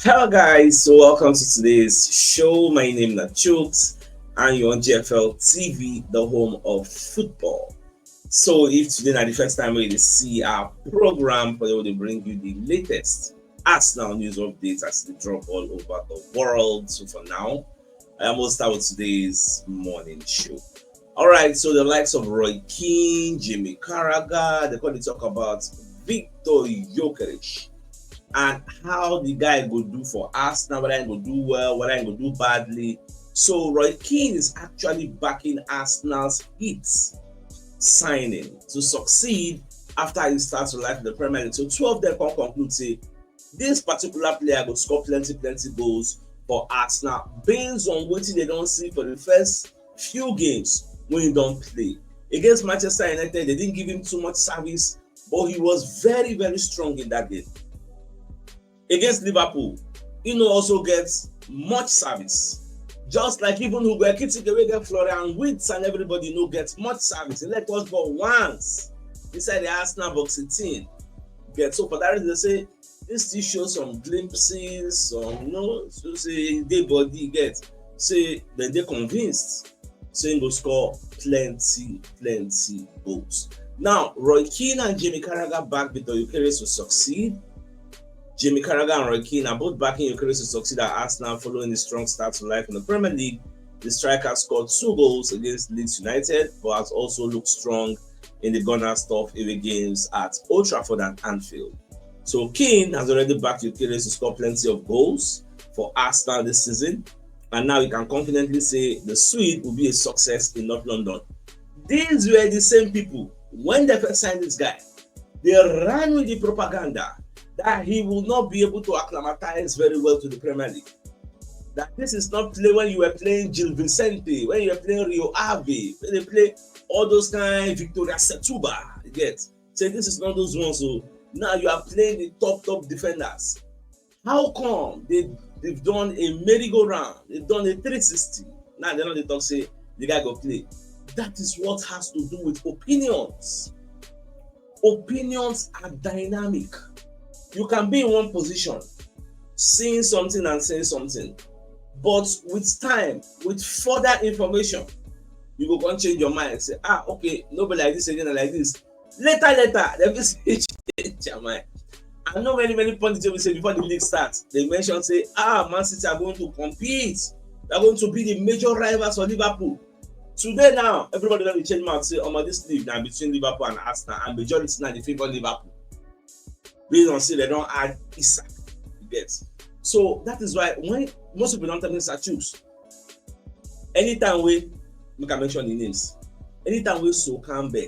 Hello guys, so welcome to today's show. My name is CHUKS and you're on GFL TV, the home of football. So if today is the first time we see our program, for they bring you the latest Arsenal news updates as they drop all over the world. So for now, I will start with today's morning show. Alright, so the likes of Roy Keane, Jimmy Carragher, they're going to talk about Victor Gyokeres and how the guy go do for Arsenal, whether he go do well, whether he go do badly. So Roy Keane is actually backing Arsenal's hits signing to succeed after he starts to life in the Premier League. So two of them can conclude say this particular player will score plenty goals for Arsenal based on what they don't see for the first few games when he don't play. Against Manchester United, they didn't give him too much service, but he was very strong in that game. Against Liverpool, he also gets much service. Just like even Gyokeres away get Florian Wirtz and everybody gets much service. He let us go once inside the Arsenal box 18. So for that reason, they say this still shows some glimpses, so say they body get. Say then they convinced. Saying go score plenty goals. Now, Roy Keane and Jamie Carragher back with the Gyokeres to succeed. Jamie Carragher and Roy Keane are both backing Gyokeres to succeed at Arsenal following a strong start to life in the Premier League. The striker scored 2 goals against Leeds United, but has also looked strong in the Gunners' tough away games at Old Trafford and Anfield. So Keane has already backed Gyokeres to score plenty of goals for Arsenal this season, and now he can confidently say the Swede will be a success in North London. These were the same people, when they first signed this guy, they ran with the propaganda that he will not be able to acclimatize very well to the Premier League. That this is not play when you were playing Gil Vicente, when you were playing Rio Ave, when they play all those kind Victoria Setúbal, you get. So this is not those ones. So now you are playing the top defenders. How come they've done a merry-go-round, they've done a 360? Now they're not the talk say the guy go play. That is what has to do with opinions. Opinions are dynamic. You can be in one position, seeing something and saying something, but with time, with further information, you go go change your mind and say, okay, nobody like this again, like this. Later, they will say change your mind. I know many pundits will say before the league starts, they mention say, Man City are going to compete. They're going to be the major rivals for Liverpool. Today now, everybody will change mind and say, this league now between Liverpool and Arsenal, and majority now they favor Liverpool. Based on say they don't add Isak, you get. So that is why when most people don't tell me CHUKS, anytime we can mention the names, anytime we So Campbell,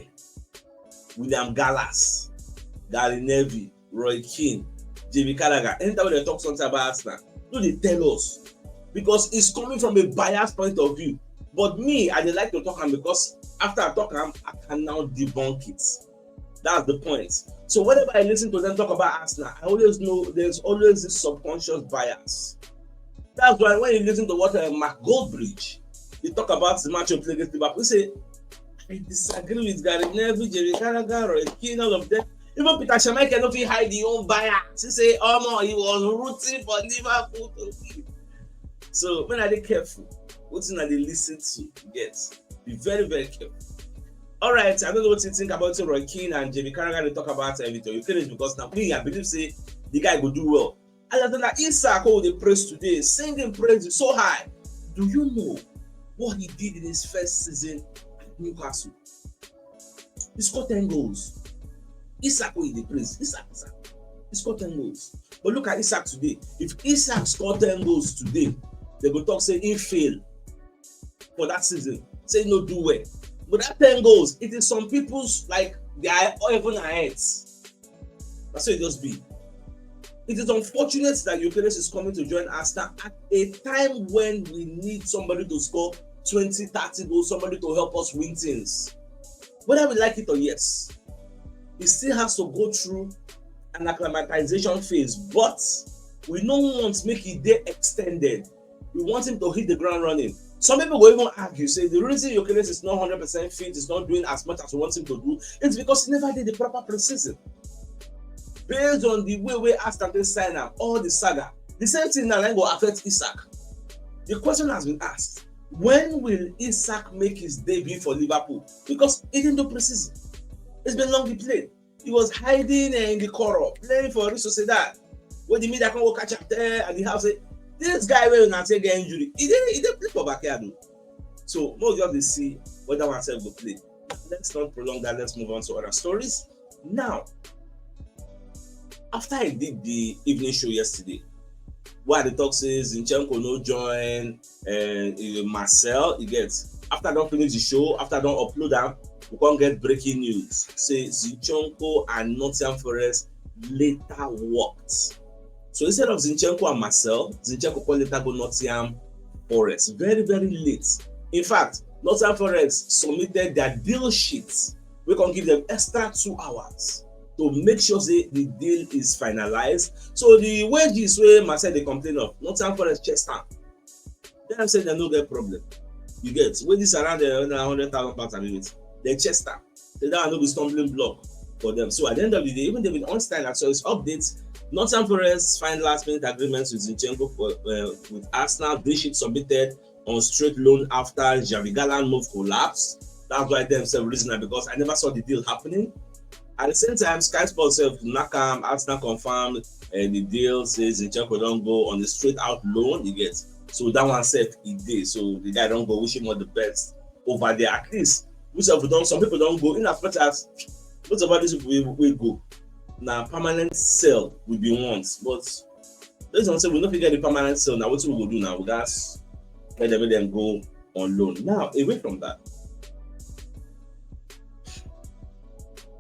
William Gallas, Gary Neville, Roy Keane, Jamie Carragher, anytime they talk something about Arsenal, do they tell us? Because it's coming from a biased point of view. But me, I like to talk because after I talk I can now debunk it. That's the point. So whenever I listen to them talk about Arsenal, I always know there's always this subconscious bias. That's why when you listen to what Mark Goldbridge, they talk about the match of play against Liverpool, say, I disagree with Gary Neville, Jamie Carragher, Roy Keane, all of them. Even Peter Schmeichel cannot hide his own bias. He say, he was rooting for Liverpool to win. So when are they careful? What thing are they listen to? Get. Be very careful. Alright, I don't know what you think about Roy Keane and Jamie Carragher. They talk about Victor Gyokeres because now I believe say the guy will do well. And then Isak, they praise today, singing praise so high. Do you know what he did in his first season at Newcastle? He scored 10 goals. Isak, they praise. Isak. He scored 10 goals. But look at Isak today. If Isak scored 10 goals today, they go talk say he failed for that season. Say no do well. But that 10 goals, it is some people's like they are even ahead. That's what it just be. It is unfortunate that Gyokeres is coming to join Arsenal at a time when we need somebody to score 20, 30 goals, somebody to help us win things. Whether we like it or yes, he still has to go through an acclimatization phase, but we don't want to make it day extended. We want him to hit the ground running. Some people will even argue, say the reason Gyokeres is not 100% fit, is not doing as much as we want him to do, it's because he never did the proper preseason. Based on the way we asked them to sign up, all the saga, The same thing now will affect Isak. The question has been asked, when will Isak make his debut for Liverpool? Because he didn't do preseason. It's been long he played. He was hiding in the corner, playing for Real Sociedad. When the media can go catch up there and the house say, this guy will not take an injury. He didn't play for backyard. So most of them see whether one self will play. Let's not prolong that. Let's move on to other stories. Now, after I did the evening show yesterday, where the talk says Zinchenko no join and Marcel, he gets. After I don't finish the show, after I don't upload them, we can't get breaking news. Say Zinchenko and Nottingham Forest later worked. So instead of Zinchenko and Marcel, Zinchenko can later go Nottingham Forest. Very, very late. In fact, Nottingham Forest submitted their deal sheets. We can give them extra 2 hours to make sure the deal is finalized. So the wages where Marcel they complain of, Nottingham Forest chest down. They say they no get problem. You get wages around the 100,000 pounds a minute. They chest down. They don't know the stumbling block for them. So at the end of the day, even David Ornstein so his updates, Nottingham Forest signed last-minute agreements with Zinchenko with Arsenal. They should submitted on straight loan after Javi Gallan move collapsed. That's why they themselves reason because I never saw the deal happening. At the same time, Sky Sports self Nakam Arsenal confirmed the deal says Zinchenko don't go on the straight out loan. You get so that one said he did. So the guy don't go. Wish him all the best over there. At least some people don't go in as much as most of these people will go. Now permanent sale will be once, but let's not say we don't get the permanent sale. Now what we will do now? We guys let them go on loan. Now away from that.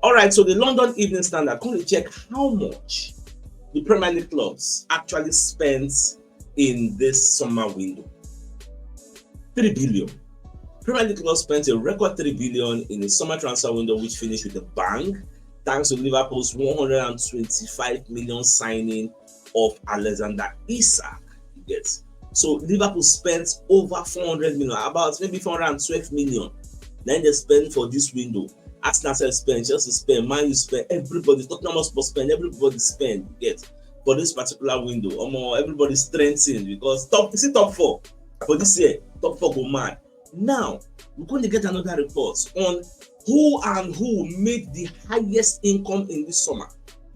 All right, so the London Evening Standard, can you check how much the Premier League clubs actually spent in this summer window? 3 billion. Premier League clubs spent a record 3 billion in the summer transfer window, which finished with a bang, thanks to Liverpool's 125 million signing of Alexander Isak. Yes. So Liverpool spent over 400 million, about maybe 412 million. Then they spent for this window. Arsenal spend, Chelsea spend, Man U spend, everybody, Tottenham Hotspur spend, everybody spend, get for this particular window. Everybody's strengthened because top 4 for this year, top 4 go mad. Now we're going to get another report on who made the highest income in this summer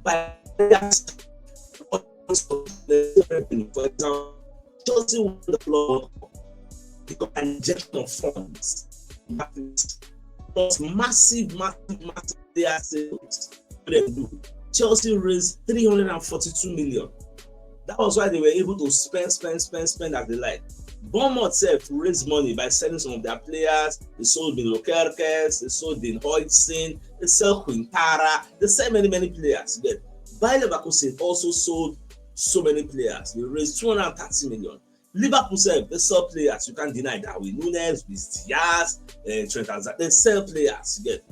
by for example, Chelsea won the club because an injection of funds. Plus massive player sales. Chelsea raised 342 million. That was why they were able to spend as they like. Bournemouth itself raised money by selling some of their players. They sold in Gyokeres, they sold in Hodgson, they sell Quintara, they sell many players. Bayer Leverkusen also sold so many players. They raised 230 million. Liverpool self, they sell players. You can't deny that. With Nunes, with Diaz, Trent Alexander, they sell players. You get.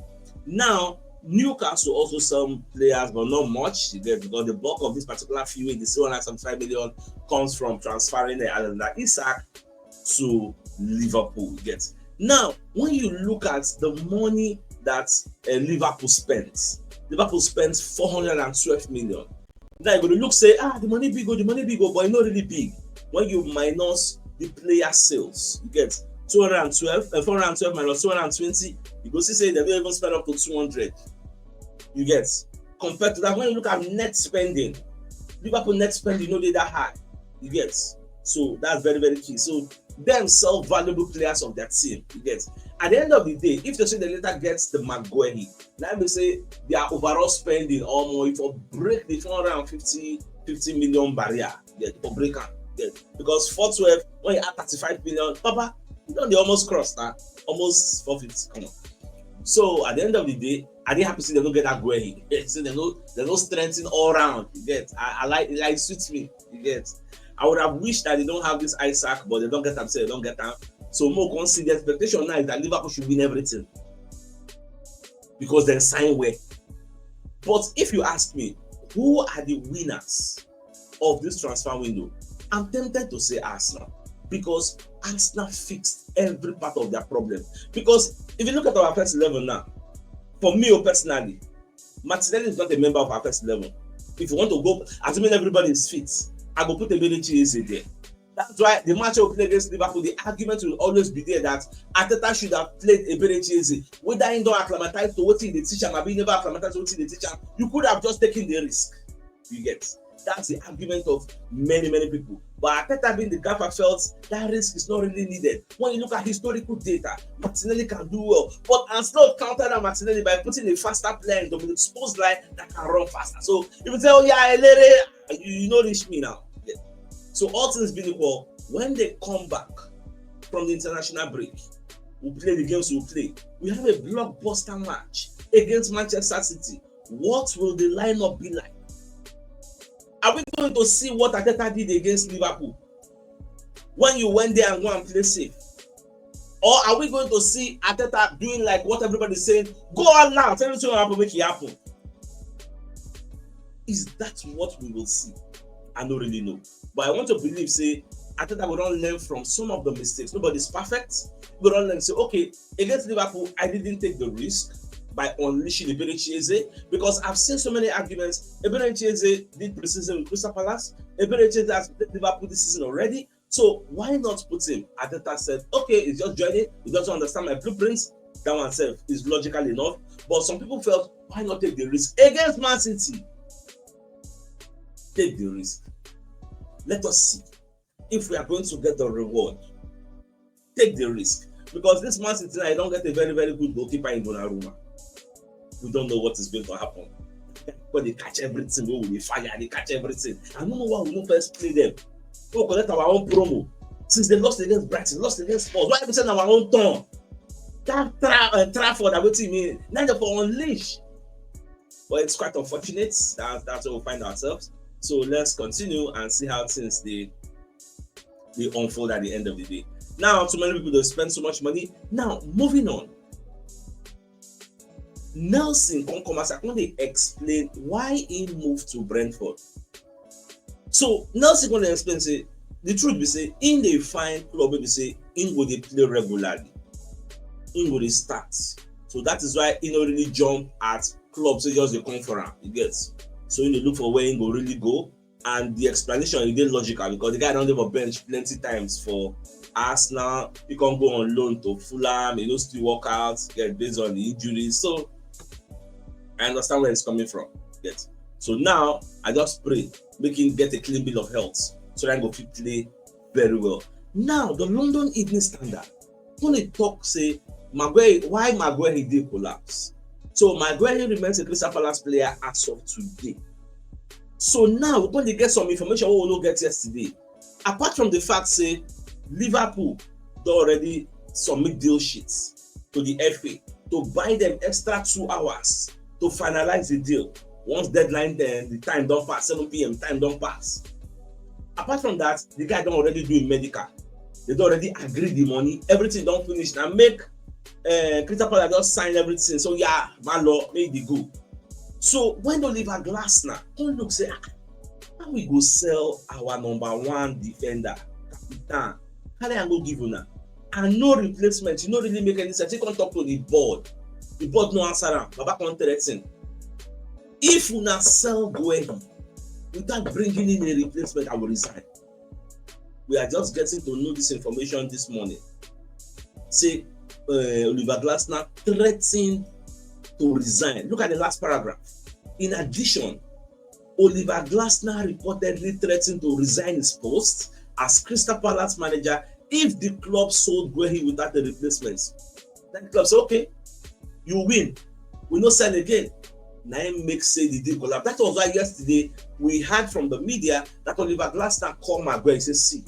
Now, Newcastle also sell players, but not much. You get, because the bulk of this particular fee, the 775 million, comes from transferring the Alexander Isak to Liverpool. You get. Now, when you look at the money that Liverpool spent 412 million. Now you're going to look, say, the money big, but it's not really big. When you minus the player sales, you get 412 minus 220, you go see say they don't even spend up to 200. You get, compared to that, when you look at net spending, Liverpool net spending not that high. You get, so that's very key. So them sell valuable players of their team. You get, at the end of the day, if they say they later gets the Guehi, let me say their overall spending almost for break the 450 million barrier. Get for break. Because 412 when you add 35 million, Papa, you know they almost crossed that, almost 450. Come on. So at the end of the day, I didn't have to see they don't get that Guehi. So they no strengthening all around. You get, I like it suits me. You get, I would have wished that they don't have this Isak, but they don't get them. Say they don't get them. So more consider the expectation now is that Liverpool should win everything because they sign well. But if you ask me, who are the winners of this transfer window? I'm tempted to say Arsenal because Arsenal fixed every part of their problem. Because if you look at our first 11 now, for me personally, Martinelli is not a member of our first 11. If you want to go, assuming everybody is fit, I go put Eberechi Eze there. That's why the match will play against Liverpool, the argument will always be there that Arteta should have played Eberechi Eze. Whether he don't acclimatize to what he the teacher, maybe never acclimatize to what he the teacher, you could have just taken the risk. You get. That's the argument of many people. But Arteta being the gaffer felt that risk is not really needed. When you look at historical data, Martinelli can do well. But instead of countering Martinelli by putting a faster player in the exposed line that can run faster. So if you say, oh yeah, you know reach me now. Yeah. So all things being equal, when they come back from the international break, we'll play the games we'll play. We have a blockbuster match against Manchester City. What will the lineup be like? Are we going to see what Arteta did against Liverpool when you went there and go and play safe? Or are we going to see Arteta doing like what everybody's saying, go on now, tell me to happen, make it happen? Is that what we will see? I don't really know. But I want to believe, say, Arteta will not learn from some of the mistakes. Nobody's perfect. We don't learn, say, okay, against Liverpool, I didn't take the risk by unleashing Eberechi Eze, because I've seen so many arguments. Eberechi Eze did preseason with Crystal Palace. Eberechi Eze has played Liverpool this season already. So why not put him? Arteta said, okay, he's just joining. He doesn't understand my blueprints. That one self is logical enough. But some people felt, why not take the risk against Man City? Take the risk. Let us see if we are going to get the reward. Take the risk. Because this Man City, I don't get a very good goalkeeper in Donnarumma. We don't know what is going to happen. But they catch everything, we will fire, they catch everything. I don't know why we don't first play them. We'll collect our own promo. Since they lost against Brighton, lost against Spurs, why are we saying our own turn? That Trafford, I will tell you, neither for unleash. But it's quite unfortunate. That's where we'll find ourselves. So let's continue and see how things they unfold at the end of the day. Now, too many people don't spend so much money. Now, moving on. Nelson Konkomasa, when they explain why he moved to Brentford. So Nelson going to explain, say, the truth be say, in the fine club, they say, in go they play regularly. In go they start. So that is why he don't really jump at clubs, so just the conference, he gets. So he look for where he go really go. And the explanation is very logical because the guy don't have a bench plenty times for Arsenal. He can go on loan to Fulham, he knows still work out, get based on the injuries. So I understand where it's coming from. Yes. So now I just pray, make him get a clean bill of health so that I go fit play very well. Now the London Evening Standard, when they talk, say Maguire, why Maguire did collapse. So Maguire remains a Crystal Palace player as of today. So now when they get some information we will not get yesterday, apart from the fact say Liverpool they already submit deal sheets to the FA to buy them extra 2 hours to finalize the deal. Once deadline, then the time don't pass, 7 p.m. time don't pass. Apart from that, the guy don't already do medical. They don't already agree the money, everything don't finish. Now make Crystal Palace just sign everything. So yeah, man, law made the go. So when Oliver Glasner don't look say, how we go sell our number 1 defender, Capitan? How they go give you now? And no replacement. You don't really make any sense. You can talk to the board. The board no answer am. Baba can't threaten. If you not sell Guehi without bringing in a replacement, I will resign. We are just getting to know this information this morning. Say Oliver Glasner threatened to resign. Look at the last paragraph. In addition, Oliver Glasner reportedly threatened to resign his post as Crystal Palace manager if the club sold Guehi without a replacement. Then the club said, okay, you win. We no sell again. Now it makes say the deal collapse. That was why yesterday we heard from the media that Oliver Glasner called Maguire and said, see,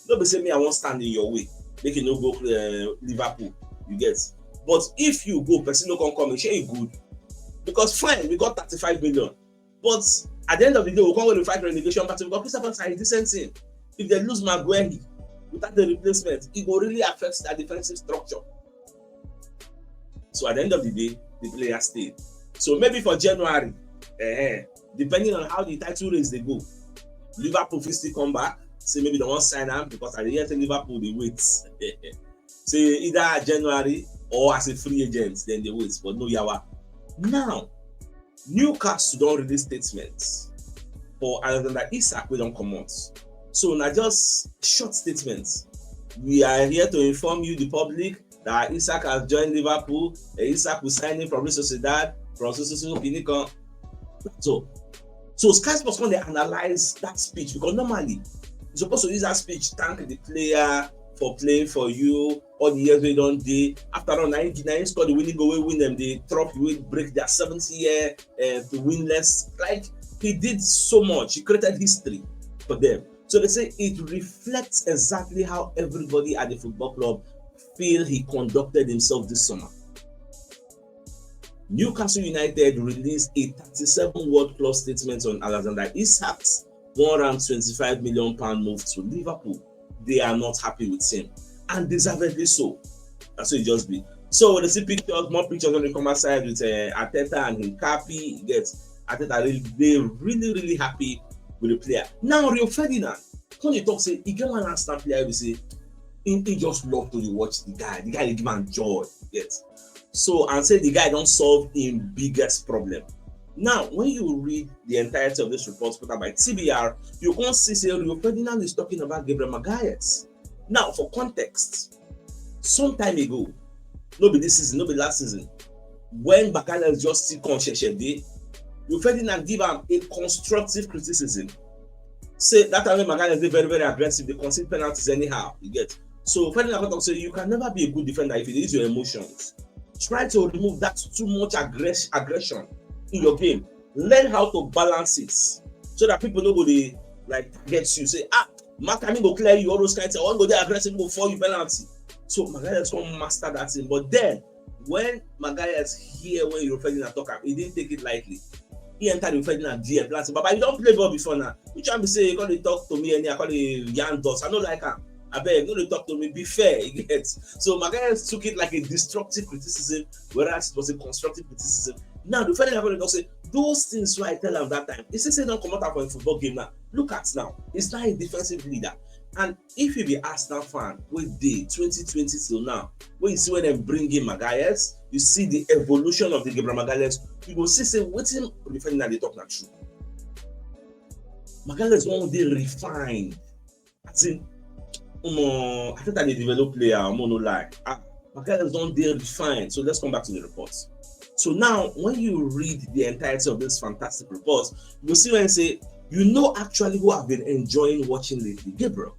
don't be saying me I won't stand in your way. Make you no go Liverpool. You get. But if you go, person no can come and share good. Because fine, we got 35 million. But at the end of the day, we can't go to fight relegation battle because Crystal Palace are a decent thing. If they lose Maguire without the replacement, it will really affect their defensive structure. So at the end of the day, the player stayed. So maybe for January, depending on how the title race they go, Liverpool will still come back. Say maybe they won't sign them because at the end of Liverpool they wait. Say either January or as a free agent, then they wait. But no yawa. Now, Newcastle don't release statements. for Alexander Isak, we don't come out. So now just short statements. We are here to inform you, the public, that Isak has joined Liverpool. Isak will sign in from Real Sociedad, from Kinikon. So Sky Sports, when they analyze that speech, because normally you're supposed to use that speech, thank the player for playing for you all the years we don't do. After all, 99 scored the winning goal, win them the trophy, we break their 70th year to win less. Like, he did so much, he created history for them. So they say it reflects exactly how everybody at the football club feel he conducted himself this summer. Newcastle United released a 37 word plus statement on Alexander Isak's £125 million move to Liverpool. They are not happy with him, and deservedly so. That's what it just be. So they see pictures, more pictures on the commercial side with Arteta and Hincapie. Arteta, they're really happy with the player. Now Rio Ferdinand, when you talk, say he get one last player, we say he just love to watch the guy. The guy they give him joy. Yes. So, and say the guy don't solve his biggest problem. Now, when you read the entirety of this report put out by TBR, you can see Rio Ferdinand is talking about Gabriel Magalhaes. Now, for context, some time ago, no be this season, no be last season, when Magalhaes just still conscious day, Rio Ferdinand give him a constructive criticism. Say that time when Magalhaes is very aggressive, they concede penalties anyhow. You get. So Ferdinand say you can never be a good defender if you use your emotions. Try to remove that too much aggression in your game. Learn how to balance it so that people know they like get you. Say, Mark, I mean go clear you all those kinds of one go there aggressive go for you penalty. So Magalhaes can master that thing. But then when Magalhaes hear when Rio Ferdinand talk, he didn't take it lightly. He entered Rio Ferdinand DM planting. But you don't play ball before now. You try to say you can't talk to me and I call it Yan Dots. I don't like him. I beg, no, they talk to me, be fair, you get. So Magalhaes took it like a destructive criticism, whereas it was a constructive criticism. Now, the funny thing is, those things why I tell him that time, he says, don't come out for a football game now. Look at now, he's not a defensive leader. And if you be Arsenal fan, with the 2020 till now, when you see when they bring in Magalhaes, you see the evolution of the Gabriel Magalhaes, you go see, say, what's him referring that they talk not true. Magalhaes one day refined. As in, I think that they develop player, I'm no lie. Magalhaes don't dare refine. So let's come back to the reports. So now, when you read the entirety of this fantastic report, you'll see when I say, you know actually who I've been enjoying watching lately. Gabriel,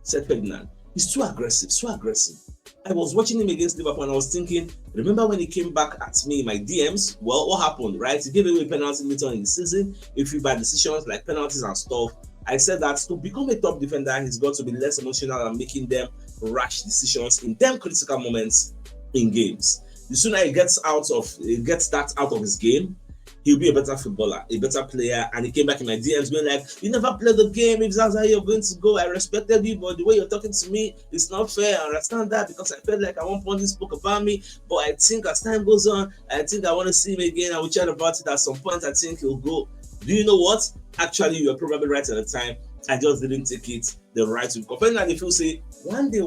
said Ferdinand. He's too aggressive, so aggressive. I was watching him against Liverpool and I was thinking, remember when he came back at me in my DMs? Well, what happened, right? He gave away penalties later on in the season, a few bad decisions like penalties and stuff. I said that to become a top defender, he's got to be less emotional and making them rash decisions in them critical moments in games. The sooner he gets that out of his game, he'll be a better footballer, a better player. And he came back in my DMs being like, you never played the game, if that's how you're going to go. I respected you, but the way you're talking to me, it's not fair. I understand that because I felt like at one point he spoke about me, but I think as time goes on, I think I want to see him again. I will chat about it at some point. I think he'll go. Do you know what? Actually, you were probably right at the time. I just didn't take it the right way. Because if you say, one day,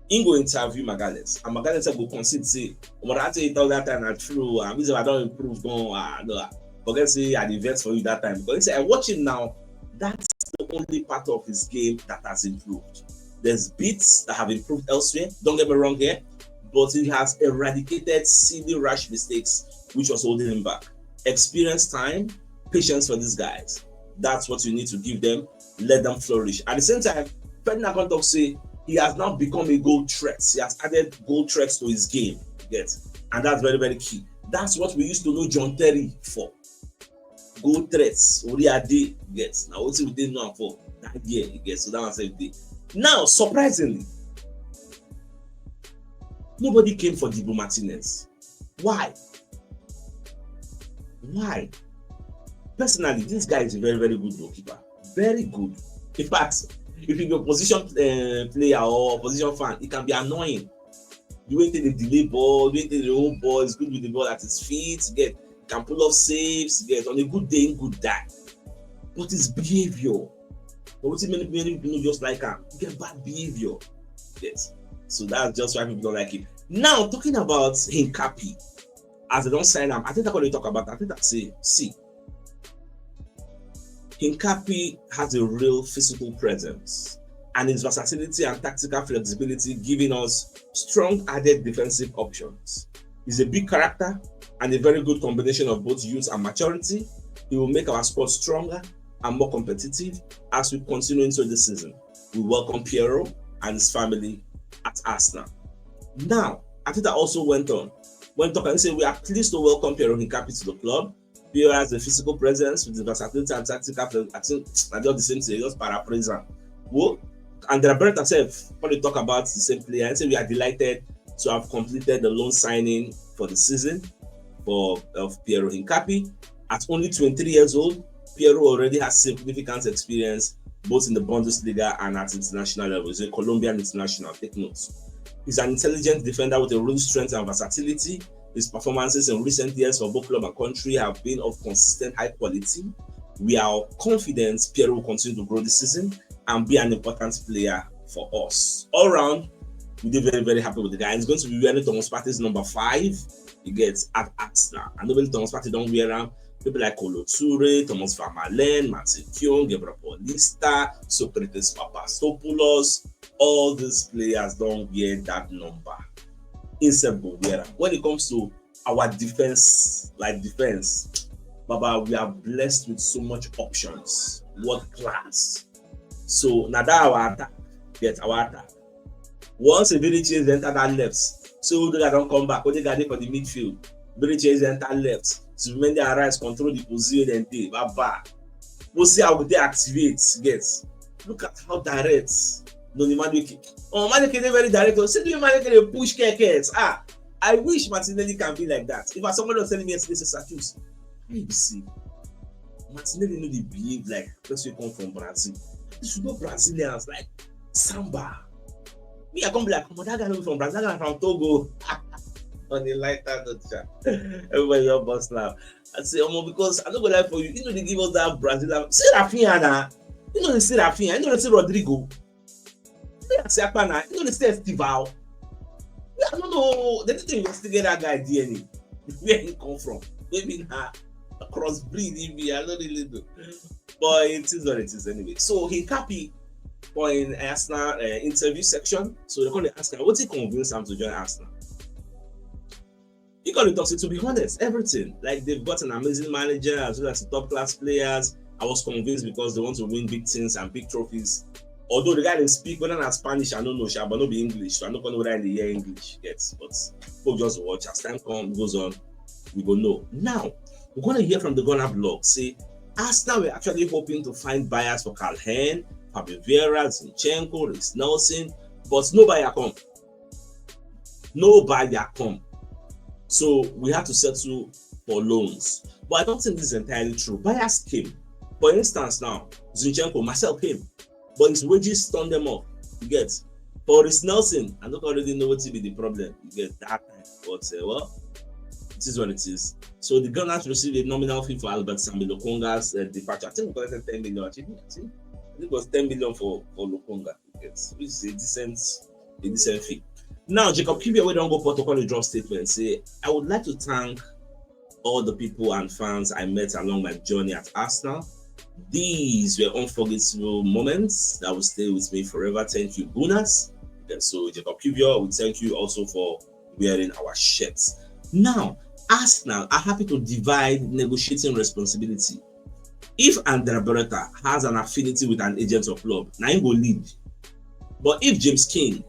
he go interview Magalhaes, and Magalhaes will concede, say, I tell that time not true, I don't improve, no, forget say I did vet for you that time. Because he said, I watch him now, that's the only part of his game that has improved. There's bits that have improved elsewhere, don't get me wrong here, but he has eradicated silly rash mistakes, which was holding him back. Experience, time, patience for these guys. That's what you need to give them. Let them flourish. At the same time, Ferdinand Contox say he has now become a goal threat. He has added goal threats to his game. Get, and that's very key. That's what we used to know John Terry for. Goal threats. What are they? Get now. What we didn't know for that year. You get so that was every day. Now, surprisingly, nobody came for Dibu Martinez. Why? Personally, this guy is a very good goalkeeper. Very good. In fact, if you're a position player or position fan, it can be annoying. You ain't take the delay ball, you ain't take the old ball, it's good with the ball at his feet, get can pull off saves, get on a good day, good die. But his behavior, but what many people just like him, get bad behavior. Yes. So that's just why people don't like him. Now, talking about Hincapie, as they don't sign him, I think that's what they talk about. I think that say, see, Hincapie has a real physical presence, and his versatility and tactical flexibility giving us strong added defensive options. He's a big character and a very good combination of both youth and maturity. He will make our squad stronger and more competitive as we continue into the season. We welcome Piero and his family at Arsenal. Now, Ateta also went on and said, we are pleased to welcome Piero Hincapie to the club. Piero has a physical presence with the versatility and tactical. I think I do the same thing, just paraphrase him. Well, and Gabriel herself, when they talk about the same player, and say we are delighted to have completed the loan signing for the season of Piero Hincapie. At only 23 years old, Piero already has significant experience both in the Bundesliga and at international level. He's a Colombian international, take notes. He's an intelligent defender with a real strength and versatility. His performances in recent years for both club and country have been of consistent high quality. We are confident Piero will continue to grow this season and be an important player for us. All round, we're very, very happy with the guy. He's going to be wearing Thomas Partey's number 5. He gets at Arsenal. And nobody Thomas Partey don't wear around. People like Kolo Toure, Thomas Vermaelen, Martin Keown, Gabriel Paulista, Socrates Papastopoulos, all these players don't wear that number. Instead, when it comes to our defense, Baba, we are blessed with so much options. What class? So now that our attack, our attack. Once a village is enter that left, so they don't come back. When they got it for the midfield, village is enter left. So when they arise, control the position and they baba. We'll see how they activate. Look at how direct. No, the Madueke. Oh, Madueke is very direct. Say, do you Madueke push Gyokeres? I wish Martinelli can be like that. If somebody was telling me yesterday, say, CHUKS, you see, Martinelli know they behave like person who come from Brazil. You should know Brazilians like Samba. Me, I come be like, oh, that guy not from Brazil, that guy from Togo. On the lighter note, everybody just bust now. I say, because I don't go lie for you. You know they give us that Brazilian. See Rafinha now. You know they say Rafinha. You know they say Rodrigo. You know they say Estival. I don't know. They need to investigate that guy DNA. Where he come from? Maybe not a crossbreed. Maybe I don't really know. But it is what it is anyway. So Hincapie in Arsenal interview section. So they're going to ask him, what's he convinced him to join Arsenal? He got to talk to be honest, everything. Like they've got an amazing manager as well as top class players. I was convinced because they want to win big things and big trophies. Although the guy didn't speak whether not Spanish, I don't know, but not be English. So I'm not going to whether in the year English gets. But we'll just watch as time goes on, we go know. Now we're going to hear from the Ghana blog. Say Arsenal we're actually hoping to find buyers for Carl Hen, Fabio Vieira, Zinchenko, Reece Nelson, but no buyer come. No buyer come. So we have to settle for loans. But I don't think this is entirely true. Buyers came. For instance, now, Zinchenko, Marcel came. But his wages turned them off. You get. For Reece Nelson, I don't already know what will be the problem. You get that time. But, well, it is what it is. So the Gunners received a nominal fee for Albert Sambi Lokonga's departure. I think we collected 10 million. I think it was 10 million for Lokonga. Which is a decent fee. Now, Jacob Kivior, we don't go protocol to drop statement and say, I would like to thank all the people and fans I met along my journey at Arsenal. These were unforgettable moments that will stay with me forever. Thank you, Gunners. And so, Jacob Kivior, we thank you also for wearing our shirts. Now, Arsenal are happy to divide negotiating responsibility. If Andrea Beretta has an affinity with an agent or club, now he will lead. But if James King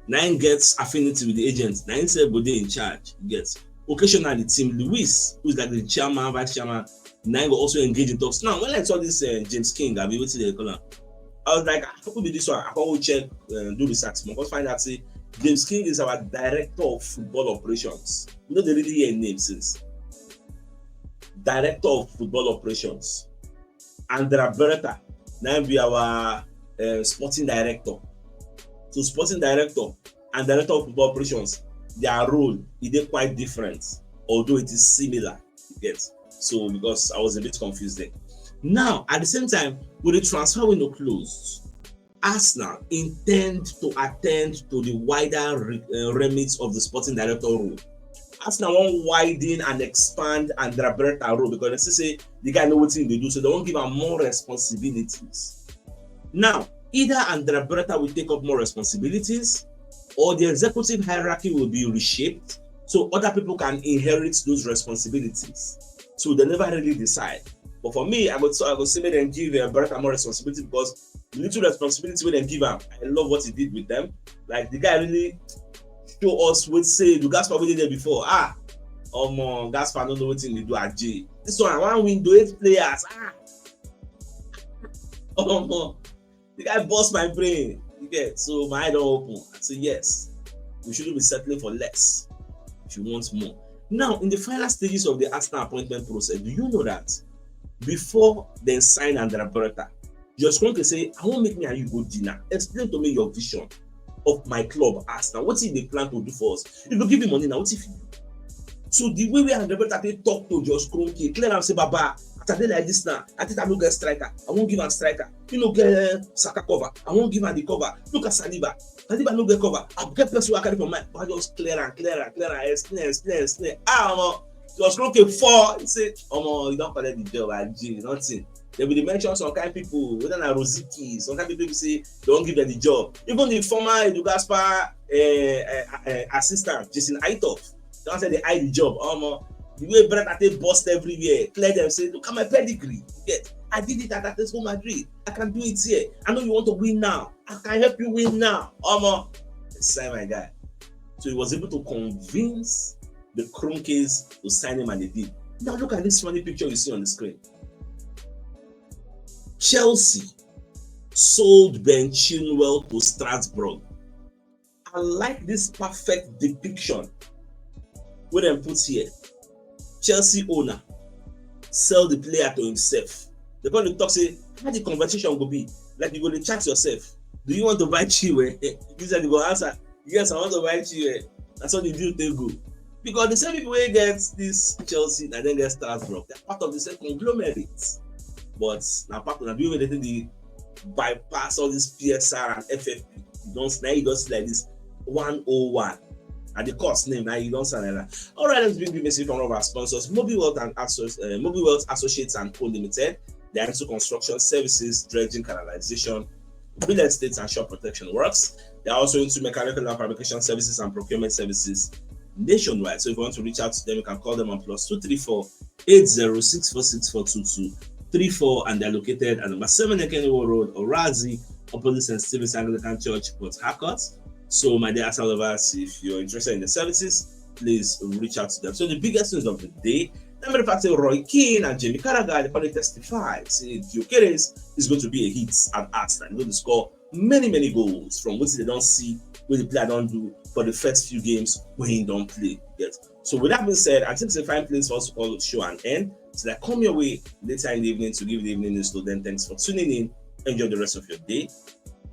Nine gets affinity with the agent. Nine said Bode in charge. Gets occasionally Tim Lewis, who's like the chairman, vice chairman. Nine will also engage in talks. Now, when I saw this James King, I was like, how could be this one? I will check, do research. Because find out say James King is our director of football operations. You know they really hear name since. Director of football operations. Andrea Beretta. Now be our sporting director. So sporting director and director of football operations, their role is quite different, although it is similar. You get so because I was a bit confused there. Now, at the same time, with the transfer window closed, Arsenal intend to attend to the wider remit of the sporting director role. Arsenal won't widen and expand Andrea Berta role because they say the guy know what they do, so they won't give him more responsibilities. Now, either Andrea Berta will take up more responsibilities, or the executive hierarchy will be reshaped so other people can inherit those responsibilities. So they never really decide. But for me, I would say make them give Berta more responsibility because the little responsibility when they give him, I love what he did with them. Like the guy really show us what say the Gaspar we did there before. Gaspar don't know what thing they do at J. This one window 8 players. The guy bust my brain. You get so my eye don't open. I say yes, we shouldn't be settling for less if you want more. Now, in the final stages of the Arsenal appointment process, do you know that before they sign Andrea Berta, just going to say, I won't make me and you go dinner. Explain to me your vision of my club, Arsenal. What if they plan to do for us? If you give me money now, what if you do? So the way we Andrea Berta talk to Josh Kroenke, clear and say, Baba, after they like this now, I think I will get striker. I won't give him striker. You know, get Saka cover. I won't give him the cover. Look at Saliba. Saliba no get cover. I'll get person who carry for mine. But just clear and explain. Just Kroenke 4. He say, you don't collect the job at G, nothing. They will mention some kind of people, whether na Rosicky, some kind of people say they won't give them the job. Even the former Edu Gaspar assistant, Jason Aitoff, they don't say they hide the job. The way Brent they bust everywhere, clear them, say, look at my pedigree. Yes, I did it at Atletico Madrid. I can do it here. I know you want to win now. I can help you win now. Sign my guy. So he was able to convince the Kroenkes to sign him and they did. Now look at this funny picture you see on the screen. Chelsea sold Ben Chilwell to Strasbourg. I like this perfect depiction what them put here. Chelsea owner sell the player to himself. They're going to talk, say, how the conversation will be. Like you go to chat yourself. Do you want to buy Chilwell? You said you go answer, yes, I want to buy Chilwell. That's what the deal they go. Because the same people who get this Chelsea and then get Strasbourg, they're part of the same conglomerate. But now part of the way they bypass all this PSR and FFP. Now you don't see like this 101. And the cost name, now you don't sound like that. All right, let's bring the message from one of our sponsors, Mobile Wealth Associates and Co. Limited. They are into construction services, dredging, canalization, real estate, and shore protection works. They are also into mechanical and fabrication services and procurement services nationwide. So if you want to reach out to them, you can call them on +234 8064642234, and they're located at number 7 Ekeniwo Road, Orazi, opposite St. Stephen's Anglican Church, Port Harcourt. So, my dear Arsenal lovers, if you're interested in the services, please reach out to them. So, the biggest news of the day, number of fact, Roy Keane and Jamie Carragher, they probably testified, saying Gyokeres is going to be a hit at Arsenal. They're going to score many goals from what they don't see, what the player don't do for the first few games when he don't play. Yes. So, with that being said, I think it's a fine place for us to call the show and end. So, I come your way later in the evening to give the evening news. So, then thanks for tuning in. Enjoy the rest of your day.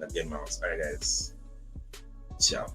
Again, mouse. All right, guys. Ciao.